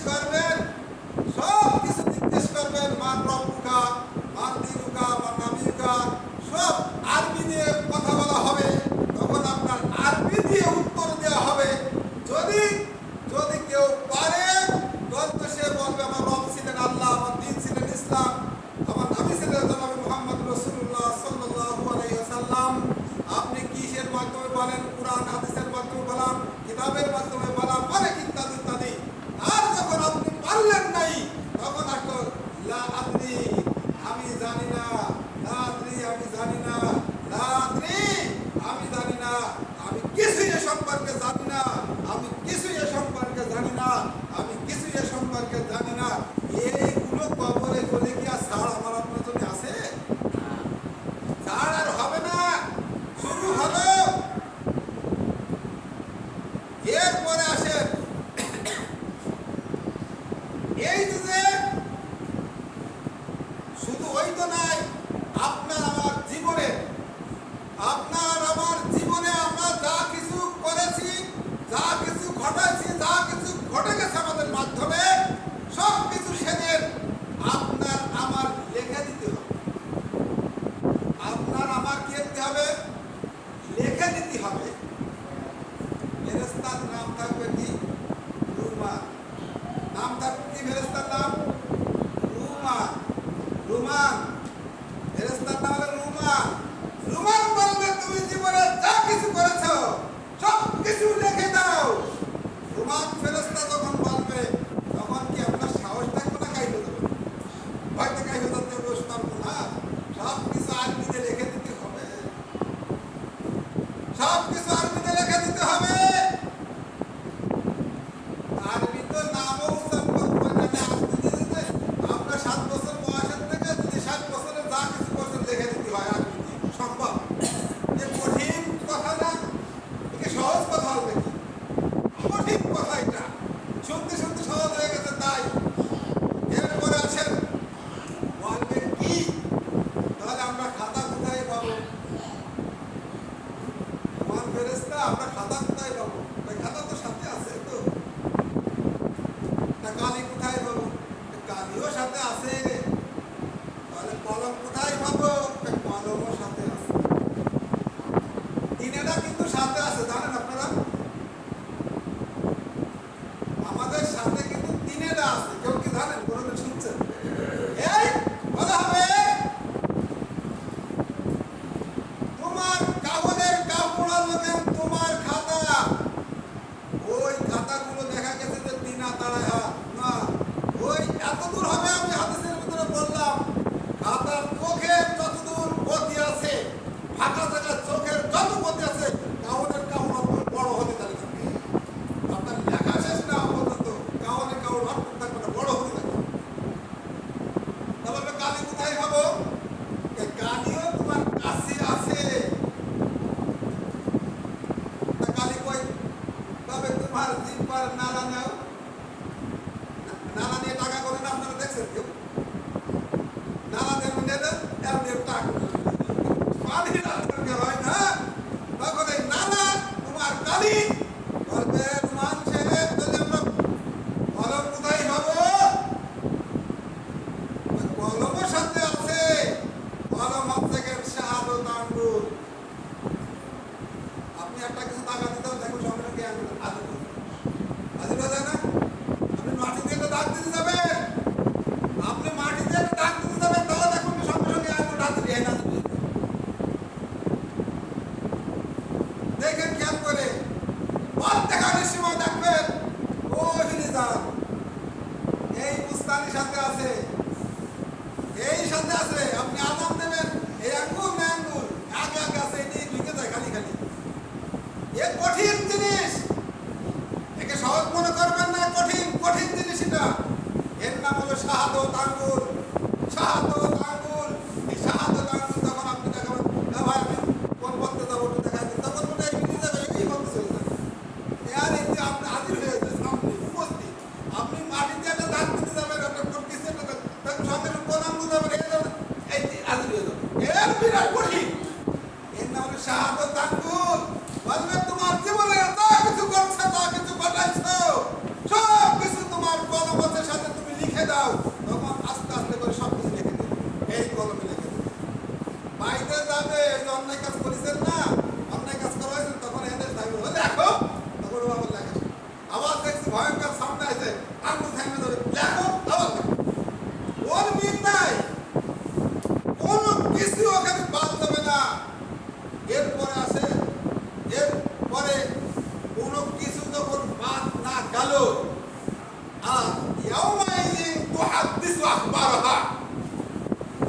করবেন, সব কিছু জিজ্ঞেস করবেন, মান রব্বুকা, মান দিনুকা, মান নাবিয়ুকা, সব আরবি দিয়ে কথা বলা হবে। তখন আপনার আরবি দিয়ে উত্তর দেওয়া হবে। যদি যদি কেউ পারে তো সে বলবে আমার রব ছিলেন আল্লাহ, আমার দিন ছিলেন ইসলাম, আমার নবী ছিলেন জনাব মুহাম্মদ রাসূলুল্লাহ সাল্লাল্লাহু আলাইহি ওয়াসাল্লাম। আপনি কিসের মাধ্যমে বলেন? কুরআন হাদিসের মাধ্যমে বলেন, কিতাবের মাধ্যমে বলেন, অনেক ইত্যাদি ইত্যাদি। আর যখন আপনি পারলেন নাই, তখন আসলো লা আদরি, আমি জানি না, লা আদরি, আমি জানি না, লা আদরি, আমি জানি না, আমি কিছুই এ সম্পর্কে জানি না, আমি কিছুই এ সম্পর্কে জানি না, আমি কিছুই এ সম্পর্কে জানি না। এইগুলো কবরে গেলে কি আর ছাড় আমার আপনার জন্য আছে? ছাড় আর হবে না। শুরু হলো, এরপরে আসেন এই যে শুধু ওই তো নাই, আপনার আমার জীবনে, আপনার আমার জীবনে আমরা যা কিছু করেছি, যা কিছু ঘটাইছি, যা কিছু ঘটে গেছে আমাদের মাধ্যমে, সব কিছু সেদিন আপনার আমার লিখে দিতে হবে। আপনার আমার কি দিতে হবে? লিখে দিতে হবে। ফেরেশতার নাম থাকবে কি? রুমান। নাম থাকবে কি ফেরেশতার নাম? রুমান। রুমান, ফেরেশতার নাম হলো রুমান। রুমান বলবে তুমি জীবনে যা কিছু করেছো সব কিছু লিখে দাও। রুমান ফেরেশতা যখন বলবে, তখন কি আপনার সাহস থাকবে না কাইতে দেবে? হয়তো কাইতে দিতে বসে পারবো না। সব কিছু আরবিতে লিখে দিতে হবে, সব কিছু আরবিতে লিখে দিতে হবে। আরবি তো নামও উচ্চারণ করতে পারি না। আরবি দিতে আপনার 7 বছর বয়সের থেকে যদি 7 বছরে যা কিছু করছেন লিখে দিতে হয় আরবি দিয়ে। সম্ভব? যে কঠিন কথা না, একে সহজ কথা হবে কি? কঠিন কথা এটা। শুনতে শুনতে সহজ হয়ে গেছে তাই। এরপরে আছেন বলবে কি? তাহলে আমরা খাতা কোথায় পাবো? আমার ফেরেশতা, আমরা খাতা কোথায় পাবো? খাতা তো সাথে আছে তো। কালি কোথায় পাবো? কালিও সাথে আছে। তাহলে কলম কোথায় পাবো? কলমও সাথে আছে। তিনেটা কিন্তু সাথে আছে, জানেন আপনারা? আমাদের সাথে কিন্তু তিনেটা আছে। কেউ কি জানেন? কোনোদিন শুনছেন? এই বলা হবে তোমার কাগজের কাপড় নেবেন, তোমার খাতা। ওই খাতাগুলো দেখা গেছে যে 3 হাত 2.5 হাত না, ওই এত দূর হবে। আমি হাদিসের ভিতরে বললাম খাতার চোখের যতদূর গতি আছে, ফাঁকা জায়গায় চোখের যত গতি আছে, কাগজের কাপড় আপনার বড় হতে থাকবে। আপনার লেখা শেষ না পর্যন্ত কাগজের কাপড় আপনার থাকবে না, বড় হতে থাকবে। তাহলে কালি কোথায় পাবো? কালিও তোমার কাছে আছে। কালি কই? তবে তোমার জিহ্বার নালা নাও। নালা নিয়ে টাকা করে না, আপনারা দেখছেন কেউ? নালা দিয়ে নিয়ে দেন, এমনি টাকা পানির দরকার হয় না। তখন এই নালা তোমার কালি বলবে রুমান সাহেব, তাহলে আমরা কলম কোথায় পাবো? কলমের সাথে আছে। কলম হচ্ছে শাহাদত আঙ্গুর। আপনি একটা কিছু টাকা দিতেও দেখুন সঙ্গে সঙ্গে হাজির হয়ে যায় না? আপনি মাটি দিয়ে একটা দাগ দিতে যাবেন, আপনি মাটি দিয়ে একটা দাগ দিতে যাবেন, তাও দেখুন সঙ্গে সঙ্গে আঙ্গুর হাজির হয়ে না। দেখেন খেয়াল করে, প্রত্যেকের সময় দেখবেন ওইখানে যান। এই বুস্তানির সাথে আছে, এই সাথে আছে। আপনি আদান দেবেন, এই আঙ্গুর না আঙ্গুর আগে আগে আছে, এটি ঢুকে যায় খালি খালি। এ কঠিন জিনিস, একে সহজ মনে করবেন না। কঠিন কঠিন জিনিস এটা। এর নাম হলো শাহাদত আঙ্গুর। শাহাদত আঙ্গুর। এই শাহাদত আঙ্গুর যখন আপনি দেখাবেন, ভাই আমি কোন পথে যাবো একটু দেখাই দিন, তখন মনে হয় এই যাবে, এই পথে চলে যাবে। আর এই যে আপনি হাজির হয়ে যাচ্ছে সামনে উপস্থিত, আপনি মাটিতে একটা দাগ দিতে যাবেন, একটা কিছু একটা তখন সঙ্গে কোন আঙ্গুর যাবেন, এই হাজির হয়ে যাবে। এর বিরাট কঠিন। এর নাম হলো শাহাদত আঙ্গুর। বলবে তোমার জীবনে যা কিছু করছে, যা কিছু ঘটাইছো, সব কিছু তোমার কলম আছে আঙুল থামে যাবে লেখো আবার লেখো। ওর মিল নাই, কোনো কিছু ওখানে বাদ যাবে না। এরপরে আসে, এরপরে কোনো কিছু যখন বাদ না গেল আর ইয়াউমাইযিন তুহাদ্দিসু আখবারাহা,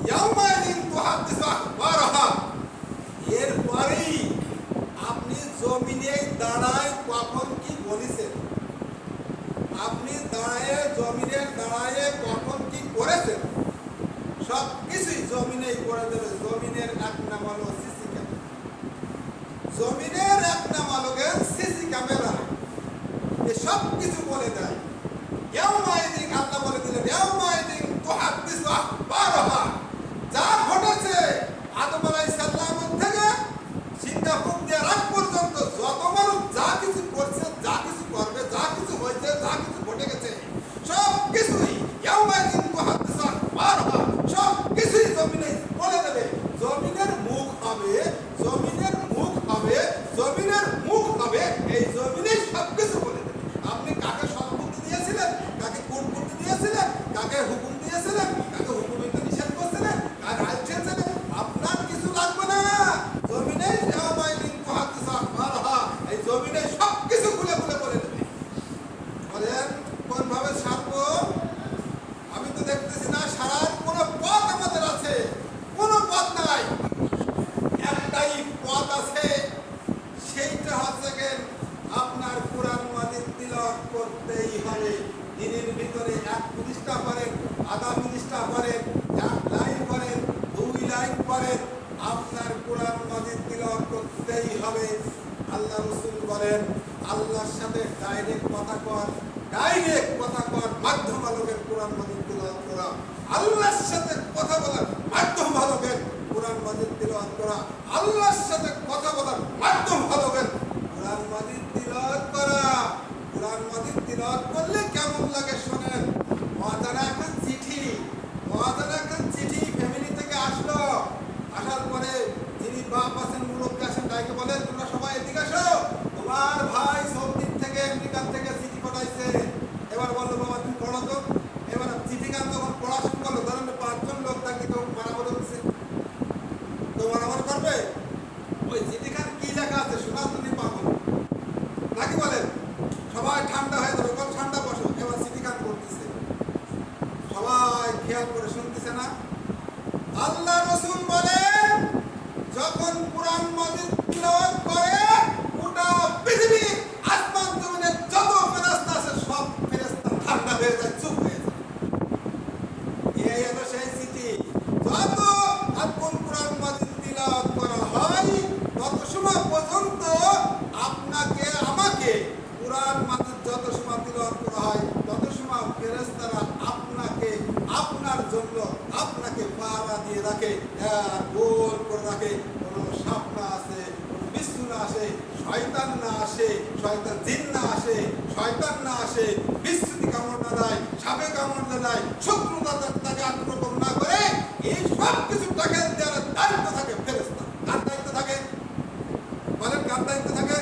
ইয়াউমাইযিন তুহাদ্দিসু আখবারাহা, এরপরেই আপনি জমিনে দাঁড়ায় কখন কি বলেছেন, আপনি দাঁড়ায় জমিনে দাঁড়ায় কখন কি করেছেন সব কিছুই জমিনেই করে দেবে। জমিনের এক নাম হলো সিসি ক্যামেরা, জমিনের এক নাম হলো সিসি ক্যামেরা, সব কিছু বলে দেয়। ইয়াউমাইযিন আল্লাহ বলে দিলেন ইয়াউমাইযিন তুহাদ্দিসু আখবারাহা, যা ঘটেছে আদম আলাইহিস সালামের থেকে সিঙ্গাপুর দেওয়ার আগ পর্যন্ত যত মানুষ যা কিছু করছে, যা কিছু করবে, যা কিছু হয়েছে, যা কিছু ঘটে গেছে সব কিছুই ইয়াউমাইযিন তুহাদ্দিসু আখবারাহা, সব কিছুই জমিনে বলে দেবে। জমিনের মুখ হবে, জমিনের মুখ হবে, জমিনের মুখ হবে, এই জমিনে সব কিছু বলে দেবে। আপনি কাকে সম্পত্তি দিয়েছিলেন, কাকে কোন করতে দিয়েছিলেন, কাকে হুকুম দিয়েছিলেন, কাকে হুকুমে নিষেধ করছিলেন, কাকে আইন ছেড়েছিলেন, আপনার কিছু লাগবে না। জমিনে ইয়াউমাইযিন তুহাদ্দিসু আখবারাহা, এই জমিনে সব কিছু খুলে খুলে বলে দেবে। বলেন কোন ভাবে সারবো? আমি তো দেখতেছি না সারার কোনো পথ আমাদের আছে, কোনো পথ নাই। একটাই পথ আছে, সেইটা হচ্ছে আপনার কোরআন মাজিদ তিলাওয়াত করতেই হবে। দিনের ভিতরে এক পৃষ্ঠা পড়েন, আধা পৃষ্ঠা পড়েন, এক লাইন পড়েন, 2 লাইন পড়েন, আপনার কোরআন মাজিদ তিলাওয়াত করতেই হবে। আল্লাহ রাসূল বলেন আল্লাহর সাথে ডাইরেক্ট কথা কর, ডাইরেক্ট কথা কর মাধ্যম আলোকের কোরআন মাজিদ তিলাওয়াত করা। আল্লাহর সাথে কথা বলার মাধ্যম আলোকের কোরআন মাজিদ তিলাওয়াত করা। আল্লাহর সাথে কথা বলার মাধ্যম আলোকের কোরআন মাজিদ তিলাওয়াত করা। কোরআন মাজিদ তিলাওয়াত করলে কেমন লাগে শোনেন। মজার একটা চিঠি, মজার একটা চিঠি ফ্যামিলি থেকে আসলো। আসার পরে যিনি বাপ আছেন, মুরব্বী আছেন, তাইকে বলেন তোমরা সবাই এদিকে আসো, তোমার ভাই সৌদি থেকে আমেরিকান থেকে চিঠি পাঠাইছে। এবার বললো বাবা তুমি পড়ো তো। এবার চিঠিখান যখন পড়া শুরু করলো, ধরেন 5 জন লোক তাকে কেউ মারামারি হচ্ছে, তো মারামারি করবে। ওই চিঠিখান কি লেখা আছে শোনা তুমি পাবো নাকি বলেন? সবাই ঠান্ডা হয়ে যাবে, কত ঠান্ডা বসো। এবার চিঠিখান পড়তেছে, সবাই খেয়াল করে শুনতেছে না। আল্লাহ রাসূল বলেন যখন কোরআন মাজিদ তিলাওয়াত করে গোটা পৃথিবী আসমান জমিনের যত ফেরেশতা আছে সব ফেরেশতা ঠান্ডা হয়ে যায়, চুপ হয়ে যায়। এই হলো সেই চিঠি। যত আপন কোরআন মাজিদ তিলাওয়াত করা হয় তত সময় পর্যন্ত আপনাকে আমাকে কোরআন মাজিদ যত সময় তিলাওয়াত করা হয় তত সময় ফেরেশতারা আপনাকে আপনার জন্য আপনাকে পাহারা দিয়ে রাখে, গোল করে রাখে। কোনো সাপ না আসে, কোনো বিষ্ণু না আসে, শয়তান না আসে, শয়তান জিন না আসে, শয়তান না আসে, বিচ্ছুতি কামড় না দেয়, সাপে কামড় না দেয়, শত্রুতা তাকে আক্রমণ না করে। এই সব কিছু তাকে দেওয়ার দায়িত্ব থাকে ফেরেশতা। কার দায়িত্ব থাকে বলেন? কার দায়িত্ব থাকে?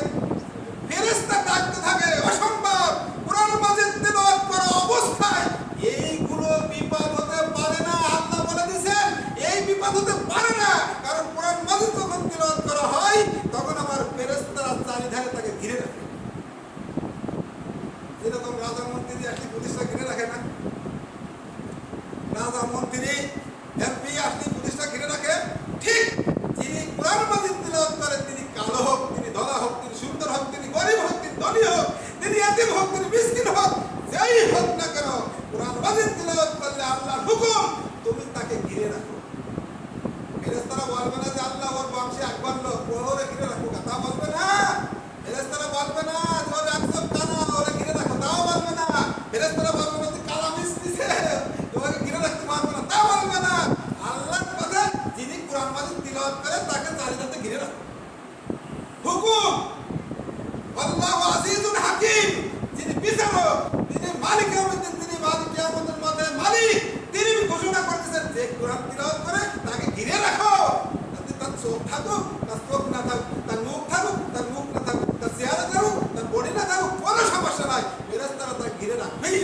ফেরেশতার দায়িত্ব থাকে। অসম্ভব কোরআন মাজিদ তিলাওয়াত করা অবস্থায় এইগুলো বিপদ হতে পারে না। আল্লাহ বলে দিয়েছেন এই বিপদ হতে পারে না, কারণ কোরআন মাজিদ যখন তিলাওয়াত করা হয় তখন আমার ফেরেশতারা চারিধারে তাকে ঘিরে রাখে। যেরকম রাজা মন্ত্রী একটি প্রতিষ্ঠা ঘিরে রাখে না, রাজা মন্ত্রী এমপি আসলে প্রতিষ্ঠা ঘিরে রাখে, ঠিক যিনি কোরআন মাজিদ তিলাওয়াত করেন তিনি কালো হোক, তিনি ধলা হোক, তিনি সুন্দর হোক, তিনি গরিব হোক, তিনি ধনী হোক, তিনি এতিম হোক, তিনি মিসকিন হোক, যেই হোক না কেন কোরআন মাজিদ তিলাওয়াত করলে আল্লাহর হুকুম তুমি তাকে ঘিরে রাখো। ফেরেশতারা বলবে না যে আল্লাহ ওর বংশে একবার লোক ওরে ঘিরে রাখো, তা বলবে না। ফেরেশতারা বলবে না যে ওর একদম কানা ওরে ঘিরে রাখো, তাও বলবে না। ফেরেশতারা বলবে না যে কালা মিস্ত্রিছে তোমাকে ঘিরে রাখতে পারবে না, তা বলবে না। আল্লাহর কথা যিনি কোরআন মাজিদ তিলাওয়াত করে তাকে চারিদিকে ঘিরে রাখো। হুকুম আল্লাহু আজিজুল হাকিম, যিনি বিচারক, তিনি মালিক কিয়ামতের, তিনি মালিক কিয়ামতের মধ্যে মালিক, তিনি ঘোষণা করতেছেন যে কোরআন তিলাওয়াত করে তাকে ঘিরে রাখো। তার চোখ থাকুক, তার চোখ না থাকুক, তার মুখ থাকুক, তার মুখ না থাকুক, তার চেহারা থাকুক, তার বডি না থাকুক, কোনো সমস্যা নাই, ফেরেশতারা তাকে ঘিরে রাখবেই।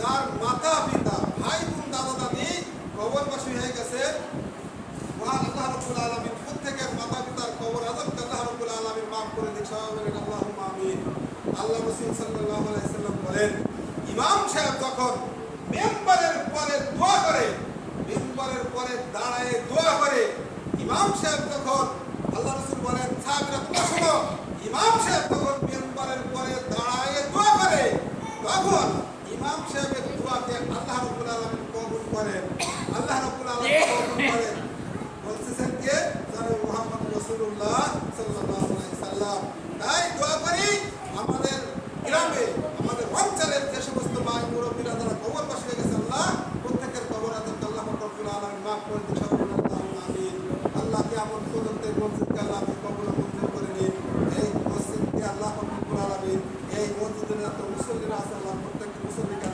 যার মাতা পিতা ভাই বোন দাদা দাদি কবরবাসী হয়ে গেছে, মহান আল্লাহ রাব্বুল আলামিন প্রত্যেকের মাতা পিতার কবর আযাবকে আল্লাহ রাব্বুল আলামিন মাফ করে দিক। সবাই বলেন আল্লাহুম্মা আমিন। আল্লাহ রাসূল সাল্লাল্লাহু আলাইহি সাল্লাম বলেন, ইমাম সাহেব যখন মিম্বরের পরে দোয়া করে, মিম্বরের পরে দাঁড়ায় দোয়া করে, ইমাম সাহেব যখন, আল্লাহ রাসূল বলেন সাহাবীরা তোমরা শোনো, ইমাম সাহেব যখন মিম্বরের পরে দাঁড়ায় দোয়া করে, তখন ইমাম সাহেবের দোয়াকে আল্লাহ রাব্বুল আলামিন কবুল করেন। আল্লাহ রাব্বুল আলামিন কবুল করেন। বলতেছেন কে? জনাব মুহাম্মদ রাসূলুল্লাহ সাল্লাল্লাহু আলাইহি সাল্লাম। তাই দোয়া করি আমাদের গ্রামে, আমাদের অঞ্চলের যে সমস্ত ভাই মুরব্বীরা যারা কবরবাসী হয়ে গেছে, আল্লাহ প্রত্যেকের কবর আযাবকে আল্লাহ রাব্বুল আলামিন মাফ করে দিন। সবাই বলেন আল্লাহুম্মা আমিন। আল্লাহ কিয়ামত পর্যন্ত এই মসজিদকে আল্লাহ আপনি কবুল মঞ্জুর করে নিন। এই মসজিদকে আল্লাহ রাব্বুল আলামিন, এই মসজিদের যত মুসল্লিরা আছে আল্লাহ প্রত্যেকটি মুসল্লিকে